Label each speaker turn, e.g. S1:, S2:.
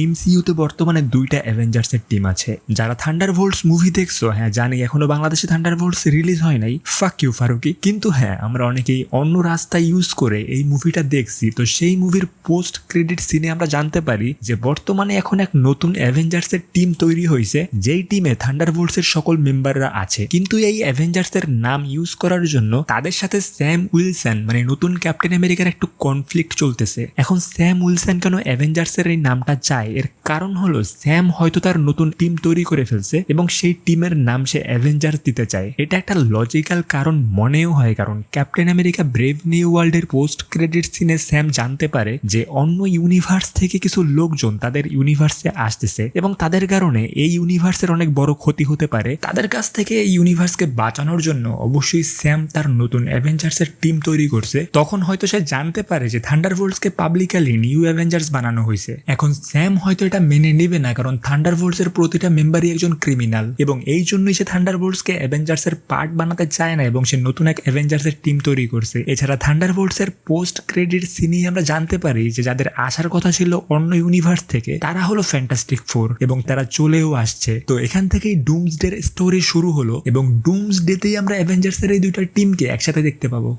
S1: এমসিইউতে বর্তমানে দুইটা অ্যাভেঞ্জার্সের টিম আছে। যারা থান্ডারবোল্টস মুভি দেখছো, হ্যাঁ জানি এখনো বাংলাদেশে থান্ডারবোল্টস রিলিজ হয় নাই, ফাক ইউ ফারুকি। কিন্তু হ্যাঁ, আমরা অনেকেই অন্য রাস্তা ইউজ করে এই মুভিটা দেখছি। তো সেই মুভির পোস্ট ক্রেডিট সিনে আমরা জানতে পারি যে বর্তমানে এখন এক নতুন অ্যাভেঞ্জার্সের টিম তৈরি হয়েছে, যেই টিমে থান্ডারবোল্টসের সকল মেম্বাররা আছে। কিন্তু এই অ্যাভেঞ্জার্সের নাম ইউজ করার জন্য তাদের সাথে স্যাম উইলসন মানে নতুন ক্যাপ্টেন আমেরিকার একটু কনফ্লিক্ট চলতেছে। এখন স্যাম উইলসন কেন অ্যাভেঞ্জার্সের এই নামটা চায়, এর কারণ হলো স্যাম হয়তো তার নতুন টিম তৈরি করে ফেলছে এবং সেই টিমের নাম সে অ্যাভেঞ্জার্স দিতে চায়। এটা একটা লজিক্যাল কারণ মনেও হয়, কারণ ক্যাপ্টেন আমেরিকা ব্রেভ নিউ ওয়ার্ল্ডের পোস্ট ক্রেডিট সিনে স্যাম জানতে পারে যে অন্য ইউনিভার্স থেকে কিছু লোকজন তাদের ইউনিভার্সে আসতেছে এবং তাদের কারণে এই ইউনিভার্সের অনেক বড় ক্ষতি হতে পারে। তাদের কাছ থেকে এই ইউনিভার্সকে বাঁচানোর জন্য অবশ্যই স্যাম তার নতুন অ্যাভেঞ্জার্সের টিম তৈরি করছে। তখন হয়তো সে জানতে পারে যে থান্ডারবোল্টসকে পাবলিকালি নিউ অ্যাভেঞ্জার্স বানানো হয়েছে। এখন স্যাম হয়তো এটা মেনে নেবে না, কারণ থান্ডারবোল্টসের প্রতিটা মেম্বারই একজন ক্রিমিনাল এবং এই জন্যই সে থান্ডারবোল্টসকে অ্যাভেঞ্জার্সের পার্ট বানাতে চায় না এবং সে নতুন এক অ্যাভেঞ্জার্সের টিম তৈরি করছে। এছাড়া থান্ডারবোল্টসের পোস্ট ক্রেডিট সিনে আমরা জানতে পারি যে যাদের আসার কথা ছিল অন্য ইউনিভার্স থেকে, তারা হলো ফ্যান্টাস্টিক ফোর এবং তারা চলেও আসছে। তো এখান থেকেই ডুমসডের স্টোরি শুরু হলো এবং ডুমসডেতেই আমরা অ্যাভেঞ্জার্সের এই দুইটা টিমকে একসাথে দেখতে পাবো।